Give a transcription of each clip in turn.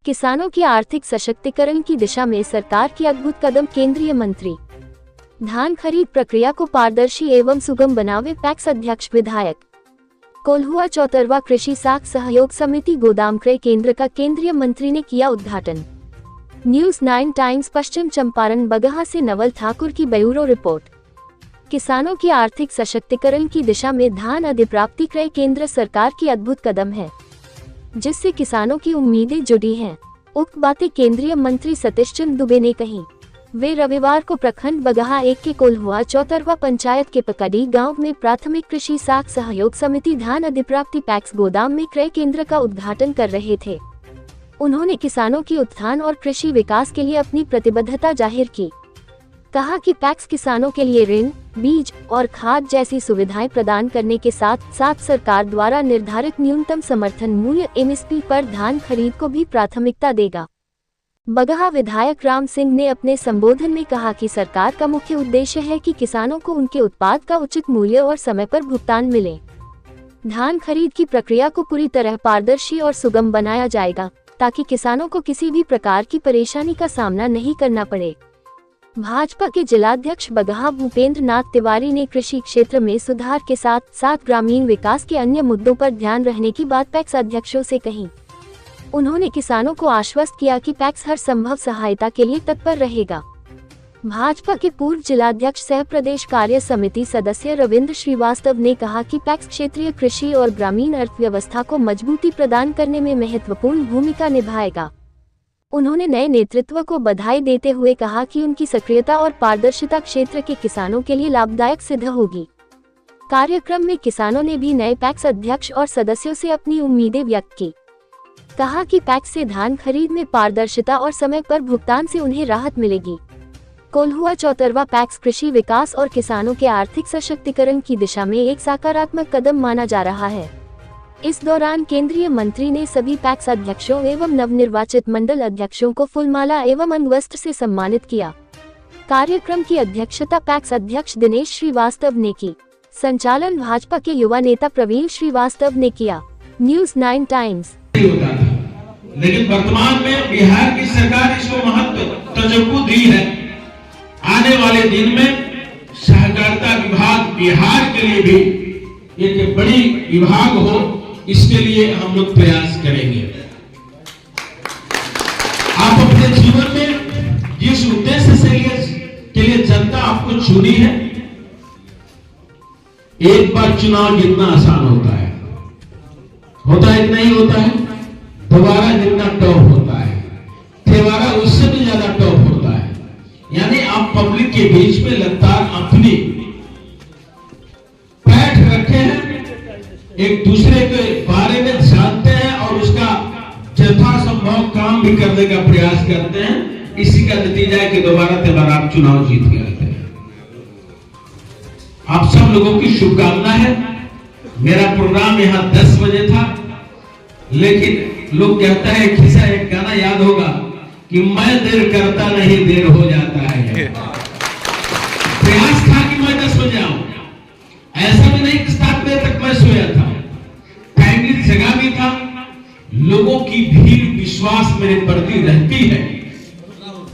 किसानों के आर्थिक सशक्तिकरण की दिशा में सरकार की अद्भुत कदम। केंद्रीय मंत्री धान खरीद प्रक्रिया को पारदर्शी एवं सुगम बनावे। पैक्स अध्यक्ष विधायक कोल्हुआ 74वां कृषि साख सहयोग समिति गोदाम क्रय केंद्र का केंद्रीय मंत्री ने किया उद्घाटन। न्यूज़ 9 टाइम्स पश्चिम चंपारण बगहा से नवल ठाकुर की ब्यूरो रिपोर्ट। किसानों की आर्थिक सशक्तिकरण की दिशा में धान अधिप्राप्ति क्रय केंद्र सरकार की अद्भुत कदम है, जिससे किसानों की उम्मीदें जुड़ी हैं। उक्त बातें केंद्रीय मंत्री सतीश चंद्र दुबे ने कही। वे रविवार को प्रखंड बगहा 1 के कोल्हुआ 74वां पंचायत के पकड़ी गांव में प्राथमिक कृषि साख सहयोग समिति धान अधिप्राप्ति पैक्स गोदाम में क्रय केंद्र का उद्घाटन कर रहे थे। उन्होंने किसानों की उत्थान और कृषि विकास के लिए अपनी प्रतिबद्धता जाहिर की। कहा कि पैक्स किसानों के लिए ऋण, बीज और खाद जैसी सुविधाएं प्रदान करने के साथ साथ सरकार द्वारा निर्धारित न्यूनतम समर्थन मूल्य MSP पर धान खरीद को भी प्राथमिकता देगा। बगहा विधायक राम सिंह ने अपने संबोधन में कहा कि सरकार का मुख्य उद्देश्य है कि किसानों को उनके उत्पाद का उचित मूल्य और समय पर भुगतान मिले। धान खरीद की प्रक्रिया को पूरी तरह पारदर्शी और सुगम बनाया जाएगा, ताकि किसानों को किसी भी प्रकार की परेशानी का सामना नहीं करना पड़े। भाजपा के जिलाध्यक्ष बगहा भूपेंद्र नाथ तिवारी ने कृषि क्षेत्र में सुधार के साथ साथ ग्रामीण विकास के अन्य मुद्दों पर ध्यान रहने की बात पैक्स अध्यक्षों से कही। उन्होंने किसानों को आश्वस्त किया कि पैक्स हर संभव सहायता के लिए तत्पर रहेगा। भाजपा के पूर्व जिलाध्यक्ष सह प्रदेश कार्य समिति सदस्य रविंद्र श्रीवास्तव ने कहा कि पैक्स क्षेत्रीय कृषि और ग्रामीण अर्थव्यवस्था को मजबूती प्रदान करने में महत्वपूर्ण भूमिका निभाएगा। उन्होंने नए नेतृत्व को बधाई देते हुए कहा कि उनकी सक्रियता और पारदर्शिता क्षेत्र के किसानों के लिए लाभदायक सिद्ध होगी। कार्यक्रम में किसानों ने भी नए पैक्स अध्यक्ष और सदस्यों से अपनी उम्मीदें व्यक्त की। कहा कि पैक्स से धान खरीद में पारदर्शिता और समय पर भुगतान से उन्हें राहत मिलेगी। कोल्हुआ 74वां पैक्स कृषि विकास और किसानों के आर्थिक सशक्तिकरण की दिशा में एक सकारात्मक कदम माना जा रहा है। इस दौरान केंद्रीय मंत्री ने सभी पैक्स अध्यक्षों एवं नवनिर्वाचित मंडल अध्यक्षों को फूलमाला एवं अंगवस्त्र से सम्मानित किया। कार्यक्रम की अध्यक्षता पैक्स अध्यक्ष दिनेश श्रीवास्तव ने की। संचालन भाजपा के युवा नेता प्रवीण श्रीवास्तव ने किया। News 9 times. लेकिन वर्तमान में बिहार की सरकार इसको महत्व तवज्जो दी है। आने वाले दिन में सहकारिता विभाग बिहार के लिए भी एक बड़ी विभाग हो, इसके लिए हम लोग प्रयास करेंगे। आप अपने जीवन में जिस उद्देश्य के लिए जनता आपको चुनी है, एक बार चुनाव जीतना आसान होता है कि नहीं होता है? दोबारा जितना टॉप होता है, तिबारा उससे भी ज्यादा टॉप होता है। यानी आप पब्लिक के बीच में लगातार अपनी बैठ रखे हैं, एक दूसरे के बारे में जानते हैं और उसका यथासंभव काम भी करने का प्रयास करते हैं। इसी का नतीजा है कि दोबारा तिबारा आप चुनाव जीत के आते हैं। आप सब लोगों की शुभकामना है। मेरा प्रोग्राम यहाँ 10 बजे था, लेकिन लोग कहता है, खिसा एक गाना याद होगा कि मैं देर करता नहीं देर हो जाता है। प्रयास था कि मैं 10 बजे आऊं, ऐसा भी नहीं कि 7 बजे तक मैं सोया था। टाइमली जगह भी था। लोगों की भीड़ विश्वास मेरे प्रति रहती है।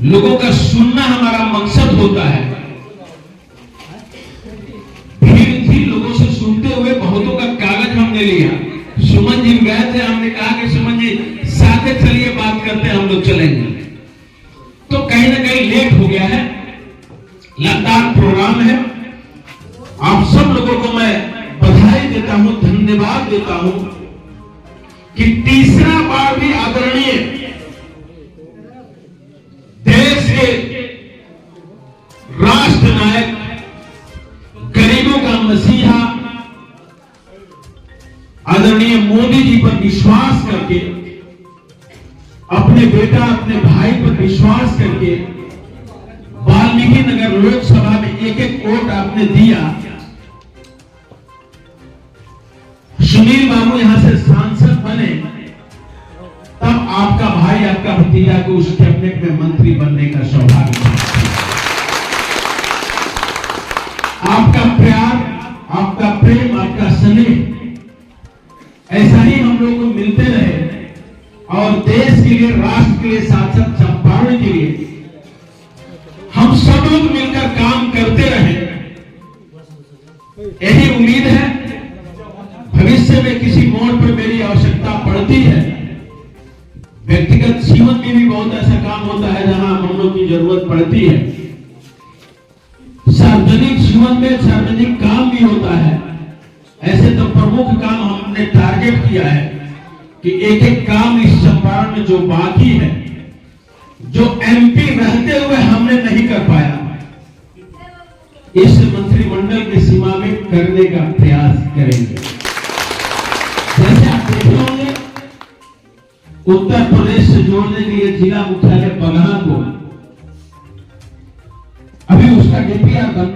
लोगों का सुनना हमारा मकसद होता है। भीड़ थी, लोगों से सुनते हुए बहुतों का कागज हमने लिया। सुमन जी गए थे, हमने कहा कि सुमन जी साथ चलिए, बात करते हैं, हम लोग चलेंगे। तो कहीं ना कहीं लेट हो गया है। लगातार प्रोग्राम है। आप सब लोगों को मैं बधाई देता हूं, धन्यवाद देता हूं कि तीसरा बार भी आदरणीय देश के राष्ट्र नायक, गरीबों का मसीहा आदरणीय मोदी जी पर विश्वास करके, अपने बेटा अपने भाई पर विश्वास करके वाल्मीकि नगर लोकसभा में एक वोट आपने दिया। सुनील बाबू यहां से सांसद बने, तब आपका भाई आपका भतीजा को उस कैबिनेट में मंत्री बनने का सौभाग्य मिला। आपका प्यार, आपका प्रेम, आपका स्नेह ऐसा ही हम लोग को मिलते रहे और देश के लिए राष्ट्र यही उम्मीद है भविष्य में किसी मोड़ पर मेरी आवश्यकता पड़ती है। व्यक्तिगत जीवन में भी बहुत ऐसा काम होता है जहां मनों की जरूरत पड़ती है। सार्वजनिक जीवन में सार्वजनिक काम भी होता है। ऐसे तो प्रमुख काम हमने टारगेट किया है कि एक एक काम इस चंपारण में जो बाकी है, जो एमपी रहते हुए हमने नहीं कर पाया, इस मंत्रिमंडल की सीमा में करने का प्रयास करेंगे। जैसे आप देखे होंगे उत्तर प्रदेश से जोड़ने के लिए जिला मुख्यालय बगहा को अभी उसका डीपीआर बन